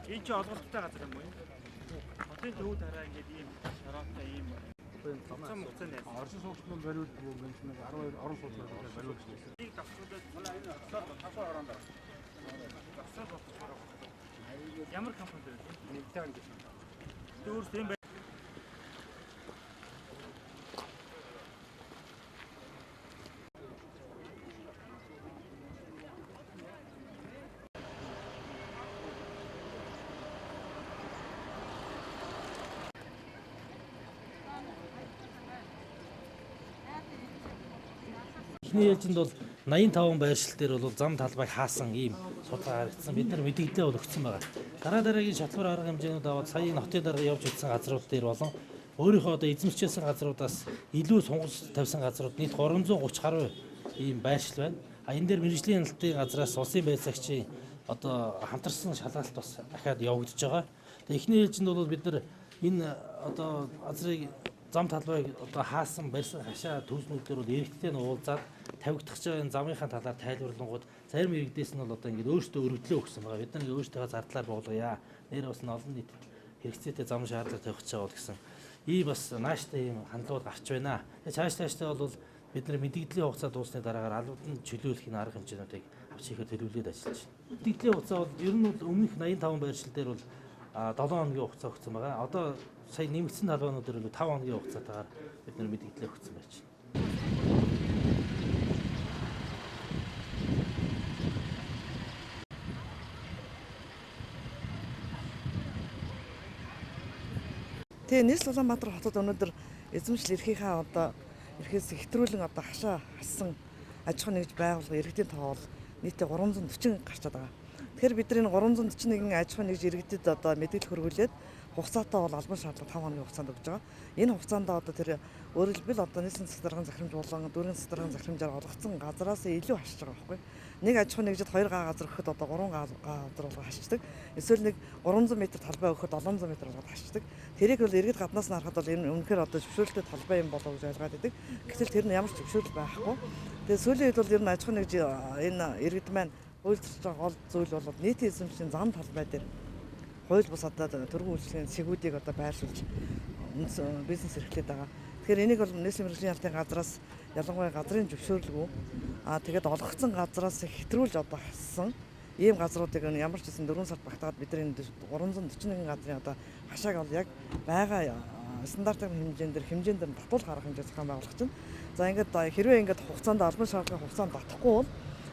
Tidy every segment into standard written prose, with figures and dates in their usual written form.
Энэ ч олголттой газар юм уу? Хотын төв дараа ингээд ийм шараатай ийм цам хугацаанд Орчин суугчдын бариулт бүгд нэг 12 орон суугчдын бариулт гэсэн. нэг давхруудад тавхар оронд ямар компани дээр Нэгтэй гэж. өөрс юм Эхний ээлжинд бол 85 байршил дээр бол зам талбайг хаасан ийм судалгаа харагдсан. Бид нар мэдээлэл бол өгсөн байгаа. Дараагийн шалбар арга хэмжээнүүд аваад сая хотын дарга явж ирсэн газрууд дээр болон өөрийнхөө одоо эзэмшижсэн газруудаас илүү сонголт тавьсан газрууд нийт 330 гаруй ийм байршил байна. Энэ дээр мэргэжлийн хяналтын газраас улсын байцаагчийн одоо хамтарсан шалгалт бас дахиад явагдаж байгаа. Эхний ээлжинд бол бид нар энэ одоо газрыг зам талбайг одоо хаасан барьсан хашаа төснүүдээр бол эрэгтэй нь уулзаад тавигдах байгаа энэ замынхаа талаар тайлбарлангууд зарим иргэдээс нь бол одоо ингээд өөртөө өргөдлөө өгсөн байгаа. Бид нар ингээд өөртөө зардлаар буулгая. Нэр бас нь олон нийт хэрэгцээтэй зам шаардлага тавих гэж байгаа гэсэн. Ийм бас нааштай ийм хандлагууд гарч байна. Цаашдаа бол бид нар мэдээллийн хугацаа дуусны дараагаар албанд чөлөөлөх энэ арга хэмжээнүүдийг авч ихэд төлөвлөд ажиллаж байна. Мэдээллийн хугацаа бол ер нь бол өмнөх 85 байршил дээр бол 7 хоногийн хугацаа өгсөн байгаа. Одоо сая нэмэгдсэн талбайнууд дээр бол 5 хоногийн хугацаатаар бид нар мэдээлэл өгсөн байж байна. Тэгээ Нийслэл Улаанбаатар хотод өнөөдөр эзэмшил эрхийнхаа одоо эрхээс хэтрүүлэн одоо хашаа хассан аж ахуйн нэгж байгууллага иргэдийн тоо бол нийтдээ 340 гарчаад байгаа. Тэгэхээр бид энэ 341 аж ахуйн нэгж иргэдэд одоо мэдээлэл хөрвүүлээд хугацаатаа бол албан шаардлага 5 хоногийн хугацаанд өгж байгаа. Энэ хугацаанд одоо тэр өөрөөр хэлбэл одоо нийслэлийн засаг даргын захирамж болон дүүрэн засаг даргын захирамжаар олгогдсон газараас илүү хашиж байгаа байхгүй. Нэг аж ахуйн нэгжид 2 га газар өгөхөд одоо 3 га газар болго хашдаг. Эсвэл нэг 300 м талбай өгөхөд 700 м болго хашдаг. Тэрийг бол иргэд гаднаас нь харахад бол энэ үнэхээр одоо зөвшөөрөлтэй талбай юм болоо гэж ойлгоод байдаг. Гэтэл тэр нь ямар ч зөвшөөрөл байхгүй. Тэгээ сүүлийн үед бол ер нь аж ахуйн нэгж энэ иргэд маань үйлдвэрч байгаа гол зүйл бол нийтийн эзэмшлийн зам талбай дээр хууль бус одоо төрийн үйлчлэгийн сэгүүдийг одоо байршуулж бизнес эрхлээд байгаа. Тэгэхээр энийг бол нийслэлийн мэргэжлийн хяналтын газраас ялангуяа газрын зөвшөөрлгүй тэгээд олгогдсон газраас хэтрүүлж одоо хассан ийм газруудыг ямар ч гэсэн 4 сард багтаад бид энэ 341 газрын одоо хашааг бол яг байгаа стандартын хэмжээнд татуулах арга хэмжээ зохион байгуулах чинь. За ингээд хэрвээ ингээд хугацаанд албан шаардлагын хугацаанд татахгүй бол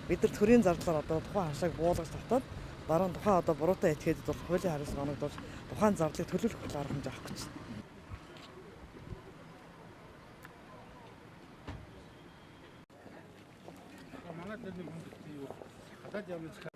бид нар төрийн зардлаар одоо тухайн хашааг буулгаж татаад дараа нь тухайн одоо буруутай этгээдэд бол хуулийн хариуцлага оногдуулж тухайн зардлыг төлөвлөх арга хэмжээ авах гэж байна. Манай дээр нэг хүндэт юу хадаад явж